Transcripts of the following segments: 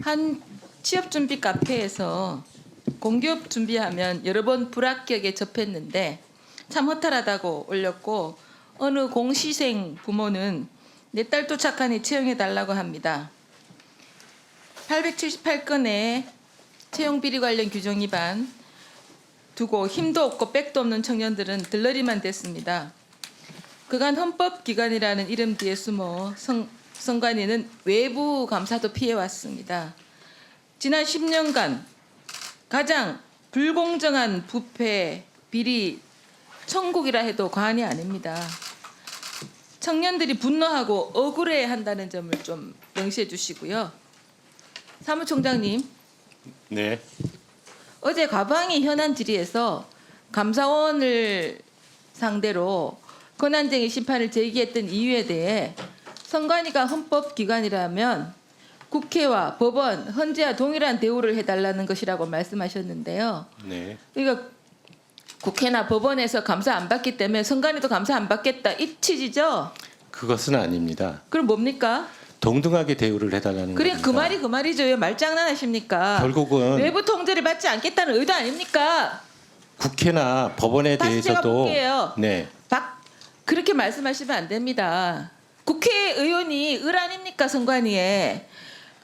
한 취업 준비 카페에서 공기업 준비하면 여러 번 불합격에 접했는데 참 허탈하다고 올렸고 어느 공시생 부모는 내 딸 도착하니 채용해 달라고 합니다. 878건의 채용 비리 관련 규정 위반 두고 힘도 없고 백도 없는 청년들은 들러리만 됐습니다. 그간 헌법기관이라는 이름 뒤에 숨어 선관위는 외부 감사도 피해왔습니다. 지난 10년간 가장 불공정한 부패, 비리, 천국이라 해도 과언이 아닙니다. 청년들이 분노하고 억울해한다는 점을 좀 명시해 주시고요. 사무총장님. 네. 어제 과방위 현안 질의에서 감사원을 상대로 권한쟁의 심판을 제기했던 이유에 대해 선관위가 헌법기관이라면 국회와 법원, 헌재와 동일한 대우를 해달라는 것이라고 말씀하셨는데요. 네. 그러니까 국회나 법원에서 감사 안 받기 때문에 선관위도 감사 안 받겠다 이 취지죠? 그것은 아닙니다. 그럼 뭡니까? 동등하게 대우를 해달라는 그래 겁니다. 그 말이 그 말이죠. 왜 말장난하십니까? 결국은 외부 통제를 받지 않겠다는 의도 아닙니까? 국회나 법원에 다시 제가 대해서도 볼게요. 네. 그렇게 말씀하시면 안 됩니다. 국회의원이 을 아닙니까 선관위에.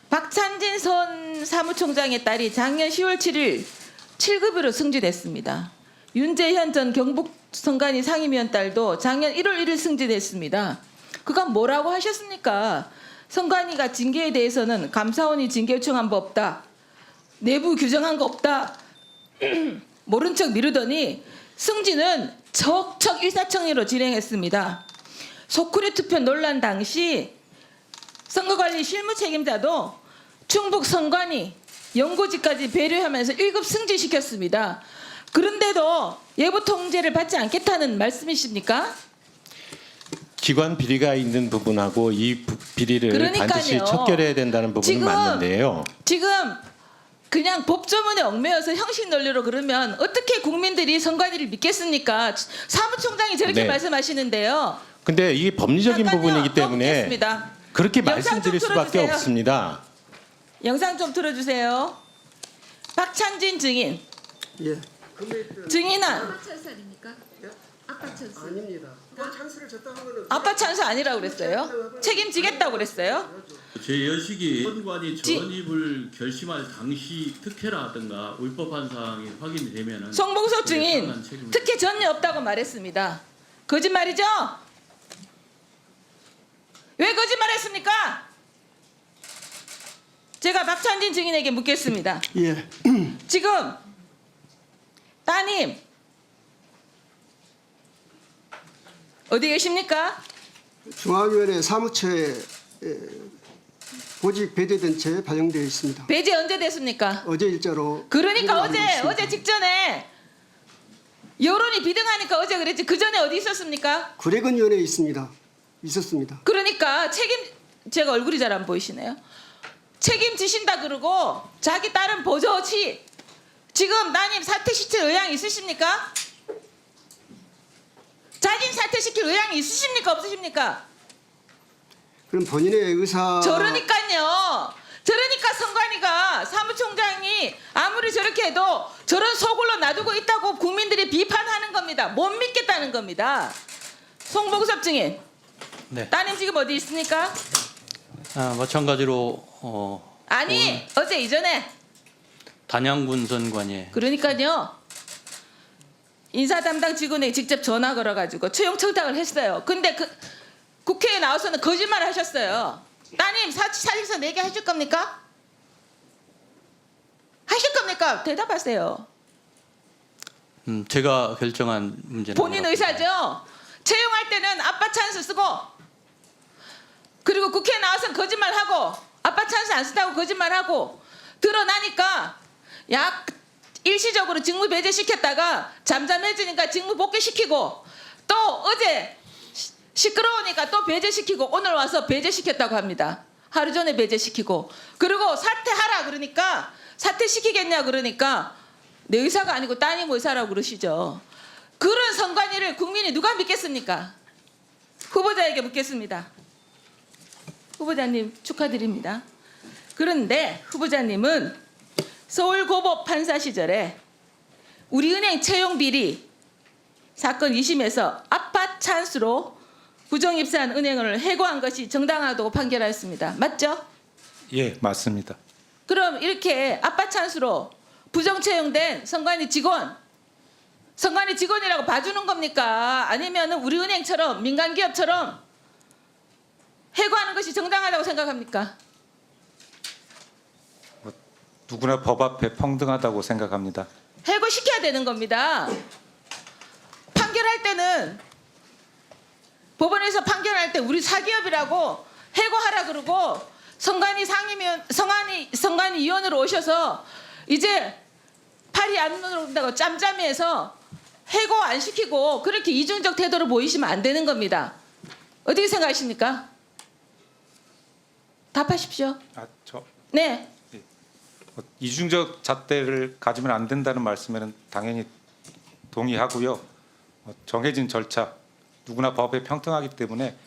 박찬진 전 사무총장의 딸이 작년 10월 7일 7급으로 승진했습니다. 윤재현 전 경북 선관위 상임위원 딸도 작년 1월 1일 승진했습니다. 그간 뭐라고 하셨습니까? 선관위가 징계에 대해서는 감사원이 징계 요청한 거 없다. 내부 규정한 거 없다. 모른 척 미루더니 승진은 척척 일사천리로 진행했습니다. 소쿠리 투표 논란 당시 선거관리 실무 책임자도 충북 선관위 연고지까지 배려하면서 1급 승진시켰습니다. 그런데도 예부 통제를 받지 않겠다는 말씀이십니까? 기관 비리가 있는 부분하고 이 비리를 그러니까요. 반드시 척결해야 된다는 부분은 맞는데요. 지금 그냥 법조문에 얽매여서 형식 논리로 그러면 어떻게 국민들이 선관위를 믿겠습니까? 사무총장이 저렇게 네. 말씀하시는데요. 근데 이게 법리적인 잠깐요. 부분이기 때문에 넘기겠습니다. 그렇게 영상 말씀드릴 좀 수밖에 틀어주세요. 없습니다. 영상 좀 틀어주세요. 박찬진 증인. 예. 증인아. 아빠 찬스 아닙니까? 아빠 찬스. 아닙니다. 그 찬스를 줬다는 거는 아빠 찬스 아니라고 그랬어요? 책임지겠다고 그랬어요? 제 연식이 선관위 전입을 결심할 당시 특혜라든가 위법한 사항이 확인이 되면은 송봉석 증인 상한 책임을 특혜 전혀 없다고 말했습니다. 거짓말이죠? 왜 거짓말했습니까? 제가 박찬진 증인에게 묻겠습니다. 예. 지금 따님 어디 계십니까? 중앙위원회 사무처에 보직 배제된 채 발령되어 있습니다. 배제 언제 됐습니까? 어제 일자로 그러니까 확인하고 있습니다. 어제 직전에 여론이 비등하니까 어제 그랬지 그 전에 어디 있었습니까? 구례근위원회에 있습니다. 있었습니다. 그러니까 제가 얼굴이 잘 안 보이시네요. 책임지신다 그러고 자기 딸은 버젓이 지금 따님 사퇴시킬 의향이 있으십니까? 자진 사퇴시킬 의향이 있으십니까 없으십니까? 그럼 본인의 의사 저러니까요. 저러니까 선관위가 사무총장이 아무리 저렇게 해도 저런 소굴로 놔두고 있다고 국민들이 비판하는 겁니다. 못 믿겠다는 겁니다. 송봉섭 증인. 네. 따님 지금 어디 있습니까? 마찬가지로 아니 어제 이전에. 단양군 선관위에 그러니까요. 인사 담당 직원에게 직접 전화 걸어가지고 채용 청탁을 했어요. 근데 국회에 나와서는 거짓말을 하셨어요. 따님 사직서 내게 하실 겁니까? 하실 겁니까? 대답하세요. 제가 결정한 문제는 본인 아니라고 의사죠. 채용할 때는 아빠 찬스 쓰고 그리고 국회에 나와서는 거짓말하고 아빠 찬스 안 쓴다고 거짓말하고 드러나니까 일시적으로 직무 배제시켰다가 잠잠해지니까 직무 복귀시키고 또 어제 시끄러우니까 또 배제시키고 오늘 와서 배제시켰다고 합니다. 하루 전에 배제시키고 그리고 사퇴하라 그러니까 사퇴시키겠냐 그러니까 내 의사가 아니고 따님 의사라고 그러시죠. 그런 선관위를 국민이 누가 믿겠습니까? 후보자에게 묻겠습니다. 후보자님 축하드립니다. 그런데 후보자님은 서울고법 판사 시절에 우리은행 채용 비리 사건 2심에서 아파 찬스로 부정 입사한 은행을 해고한 것이 정당하다고 판결하였습니다. 맞죠? 예, 맞습니다. 그럼 이렇게 아빠 찬스로 부정 채용된 선관위 직원이라고 봐주는 겁니까? 아니면 우리 은행처럼 민간 기업처럼 해고하는 것이 정당하다고 생각합니까? 누구나 법 앞에 평등하다고 생각합니다. 해고시켜야 되는 겁니다. 판결할 때는 법원에서 판결할 때 우리 사기업이라고 해고하라 그러고 선관위 위원으로 오셔서 이제 팔이 안 넘는다고 짬짬이해서 해고 안 시키고 그렇게 이중적 태도로 보이시면 안 되는 겁니다. 어떻게 생각하십니까? 답하십시오. 네. 이중적 잣대를 가지면 안 된다는 말씀에는 당연히 동의하고요. 정해진 절차, 누구나 법에 평등하기 때문에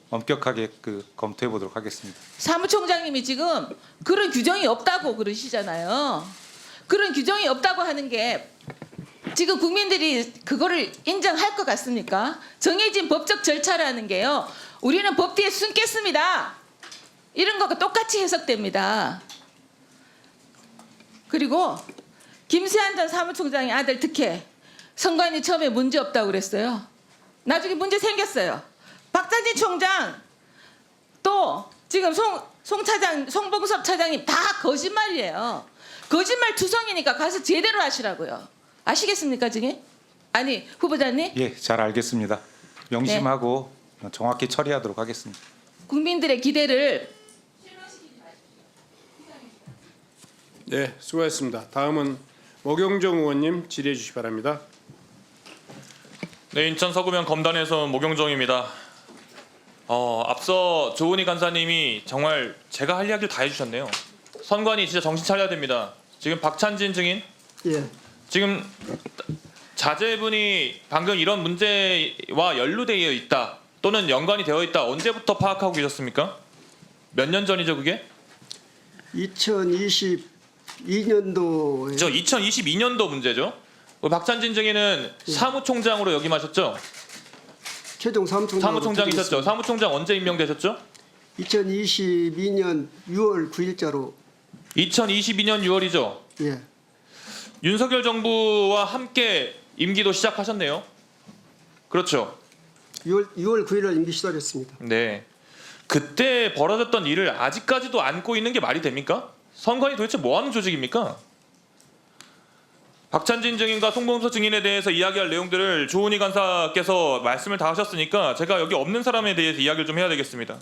엄격하게 검토해 보도록 하겠습니다. 사무총장님이 지금 그런 규정이 없다고 그러시잖아요. 그런 규정이 없다고 하는 게 지금 국민들이 그거를 인정할 것 같습니까? 정해진 법적 절차라는 게요. 우리는 법 뒤에 숨겠습니다. 이런 거가 똑같이 해석됩니다. 그리고 김세한 전 사무총장의 아들 특혜 선관위 처음에 문제 없다고 그랬어요. 나중에 문제 생겼어요. 박찬진 총장 또 지금 송봉섭 차장님 다 거짓말이에요. 거짓말 투성이니까 가서 제대로 하시라고요. 아시겠습니까 지금? 아니 후보자님? 예, 잘 알겠습니다. 명심하고 정확히 처리하도록 하겠습니다. 국민들의 기대를 네, 수고하셨습니다. 다음은 모경정 의원님 질의해 주시기 바랍니다. 네, 인천 서구면 검단에서 모경정입니다. 앞서 조은희 간사님이 정말 제가 할 이야기를 다 해주셨네요. 선관위 진짜 정신 차려야 됩니다. 지금 박찬진 증인 예, 지금 자제분이 방금 이런 문제와 연루되어 있다 또는 연관이 되어 있다 언제부터 파악하고 계셨습니까? 몇 년 전이죠 그게? 2022년도에 저 2022년도 문제죠. 박찬진 증인은 사무총장으로 역임하셨죠? 최종 사무총장이셨죠? 사무총장 언제 임명되셨죠? 2022년 6월 9일자로 2022년 6월이죠. 예, 윤석열 정부와 함께 임기도 시작하셨네요. 그렇죠. 6월 9일날 임기 시작했습니다. 네. 그때 벌어졌던 일을 아직까지도 안고 있는 게 말이 됩니까? 선관위 도대체 뭐 하는 조직입니까? 박찬진 증인과 송범서 증인에 대해서 이야기할 내용들을 조은희 간사께서 말씀을 다 하셨으니까 제가 여기 없는 사람에 대해서 이야기를 좀 해야 되겠습니다.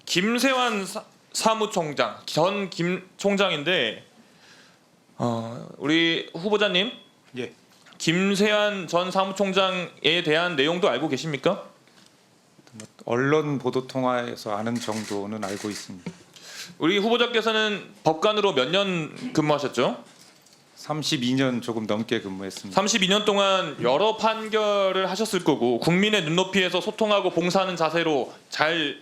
김세환 사무총장, 전 김 총장인데 우리 후보자님, 예, 김세환 전 사무총장에 대한 내용도 알고 계십니까? 언론 보도 통화에서 아는 정도는 알고 있습니다. 우리 후보자께서는 법관으로 몇 년 근무하셨죠? 32년 조금 넘게 근무했습니다. 32년 동안 여러 판결을 하셨을 거고 국민의 눈높이에서 소통하고 봉사하는 자세로 잘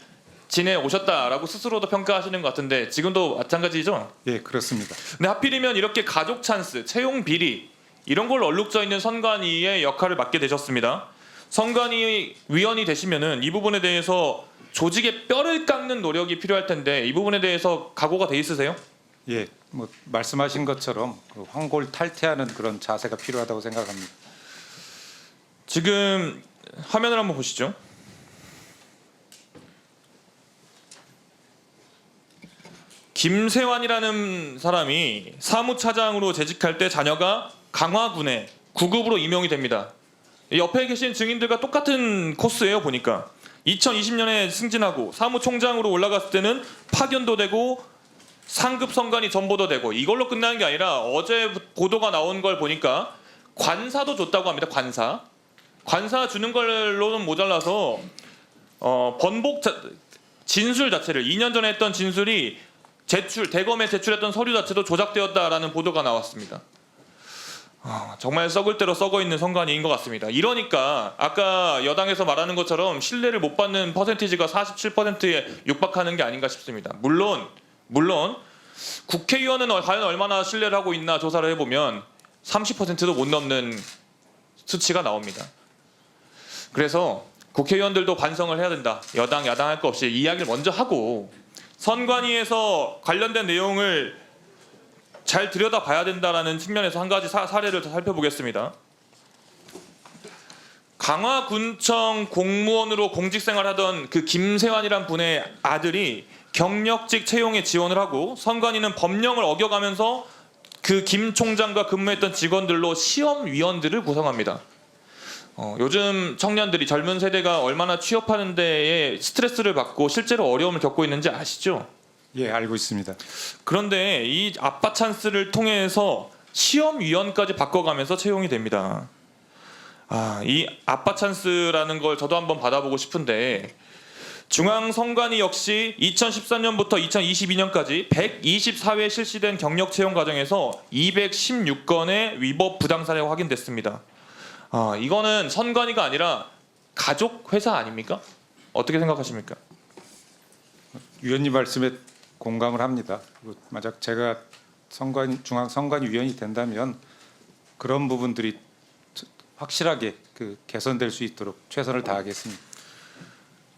지내오셨다라고 스스로도 평가하시는 것 같은데 지금도 마찬가지죠? 예, 그렇습니다. 근데 하필이면 이렇게 가족 찬스, 채용 비리 이런 걸 얼룩져 있는 선관위의 역할을 맡게 되셨습니다. 선관위 위원이 되시면은 이 부분에 대해서 조직의 뼈를 깎는 노력이 필요할 텐데 이 부분에 대해서 각오가 돼 있으세요? 예, 말씀하신 것처럼 황골탈퇴하는 그런 자세가 필요하다고 생각합니다. 지금 화면을 한번 보시죠. 김세환이라는 사람이 사무차장으로 재직할 때 자녀가 강화군에 9급으로 임용이 됩니다. 옆에 계신 증인들과 똑같은 코스예요 보니까. 2020년에 승진하고 사무총장으로 올라갔을 때는 파견도 되고 상급 선관위 전보도 되고 이걸로 끝나는 게 아니라 어제 보도가 나온 걸 보니까 관사도 줬다고 합니다. 관사 주는 걸로는 모자라서 진술 자체를 2년 전에 했던 진술이 대검에 제출했던 서류 자체도 조작되었다라는 보도가 나왔습니다. 정말 썩을 대로 썩어 있는 선관위인 것 같습니다. 이러니까 아까 여당에서 말하는 것처럼 신뢰를 못 받는 퍼센티지가 47%에 육박하는 게 아닌가 싶습니다. 물론 국회의원은 과연 얼마나 신뢰를 하고 있나 조사를 해보면 30%도 못 넘는 수치가 나옵니다. 그래서 국회의원들도 반성을 해야 된다. 여당, 야당 할 거 없이 이야기를 먼저 하고 선관위에서 관련된 내용을 잘 들여다봐야 된다라는 측면에서 한 가지 사례를 더 살펴보겠습니다. 강화군청 공무원으로 공직생활하던 그 김세환이란 분의 아들이 경력직 채용에 지원을 하고 선관위는 법령을 어겨가면서 그 김 총장과 근무했던 직원들로 시험위원들을 구성합니다. 요즘 청년들이 젊은 세대가 얼마나 취업하는 데에 스트레스를 받고 실제로 어려움을 겪고 있는지 아시죠? 예, 알고 있습니다. 그런데 이 아빠 찬스를 통해서 시험위원까지 바꿔가면서 채용이 됩니다. 이 아빠 찬스라는 걸 저도 한번 받아보고 싶은데 중앙선관위 역시 2013년부터 2022년까지 124회 실시된 경력 채용 과정에서 216건의 위법 부당 사례가 확인됐습니다. 이거는 선관위가 아니라 가족 회사 아닙니까? 어떻게 생각하십니까? 위원님 말씀에 공감을 합니다. 만약 제가 중앙선관위 위원이 된다면 그런 부분들이 확실하게 개선될 수 있도록 최선을 다하겠습니다.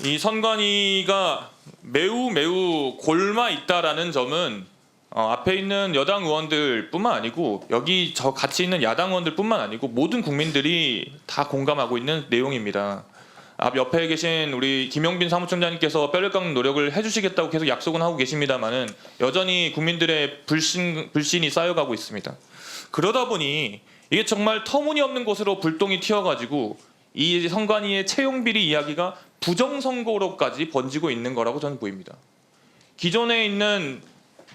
이 선관위가 매우 골마 있다라는 점은 앞에 있는 여당 의원들뿐만 아니고 여기 같이 있는 야당 의원들뿐만 아니고 모든 국민들이 다 공감하고 있는 내용입니다. 앞 옆에 계신 우리 김용빈 사무총장님께서 뼈를 깎는 노력을 해주시겠다고 계속 약속은 하고 계십니다만은 여전히 국민들의 불신이 쌓여가고 있습니다. 그러다 보니 이게 정말 터무니없는 곳으로 불똥이 튀어가지고 이 선관위의 채용 비리 이야기가 부정선거로까지 번지고 있는 거라고 저는 보입니다. 기존에 있는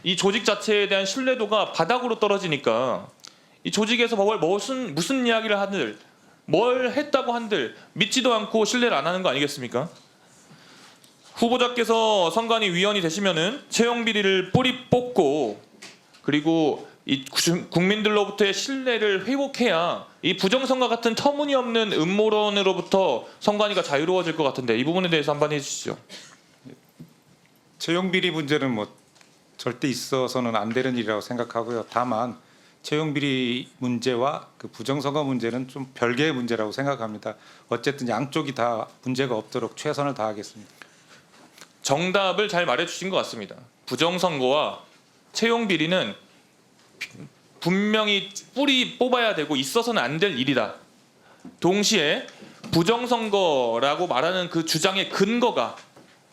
이 조직 자체에 대한 신뢰도가 바닥으로 떨어지니까 이 조직에서 무슨 이야기를 하들 뭘 했다고 한들 믿지도 않고 신뢰를 안 하는 거 아니겠습니까? 후보자께서 선관위 위원이 되시면은 채용 비리를 뿌리 뽑고 그리고 이 국민들로부터의 신뢰를 회복해야 이 부정선거 같은 터무니없는 음모론으로부터 선관위가 자유로워질 것 같은데 이 부분에 대해서 한번 해주시죠. 채용 비리 문제는 절대 있어서는 안 되는 일이라고 생각하고요. 다만 채용 비리 문제와 그 부정선거 문제는 좀 별개의 문제라고 생각합니다. 어쨌든 양쪽이 다 문제가 없도록 최선을 다하겠습니다. 정답을 잘 말해주신 것 같습니다. 부정선거와 채용 비리는 분명히 뿌리 뽑아야 되고 있어서는 안 될 일이다. 동시에 부정선거라고 말하는 그 주장의 근거가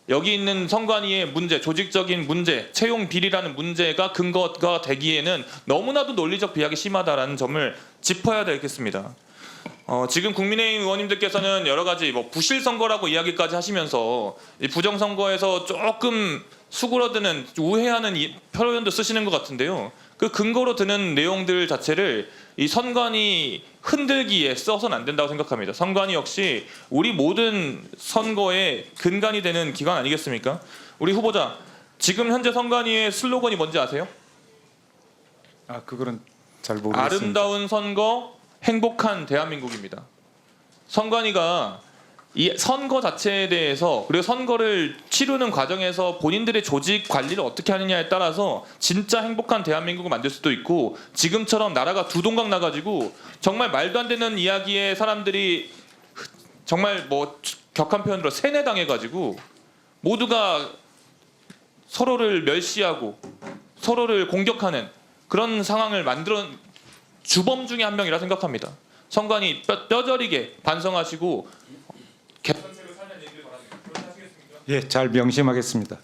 여기 있는 선관위의 문제, 조직적인 문제, 채용 비리라는 문제가 근거가 되기에는 너무나도 논리적 비약이 심하다라는 점을 짚어야 되겠습니다. 지금 국민의힘 의원님들께서는 여러 가지 부실 선거라고 이야기까지 하시면서 이 부정선거에서 조금 수그러드는 우회하는 표현도 쓰시는 것 같은데요. 그 근거로 드는 내용들 자체를 이 선관위 흔들기에 써서는 안 된다고 생각합니다. 선관위 역시 우리 모든 선거의 근간이 되는 기관 아니겠습니까? 우리 후보자, 지금 현재 선관위의 슬로건이 뭔지 아세요? 그거는 잘 모르겠습니다. 아름다운 선거, 행복한 대한민국입니다. 선관위가 이 선거 자체에 대해서 그리고 선거를 치르는 과정에서 본인들의 조직 관리를 어떻게 하느냐에 따라서 진짜 행복한 대한민국을 만들 수도 있고 지금처럼 나라가 두 동강 나가지고 정말 말도 안 되는 이야기에 사람들이 정말 격한 표현으로 세뇌당해가지고 모두가 서로를 멸시하고 서로를 공격하는 그런 상황을 만들어 주범 중에 한 명이라 생각합니다. 선관위 뼈저리게 반성하시고 개선책을 살려내기를 바랍니다. 예, 잘 명심하겠습니다.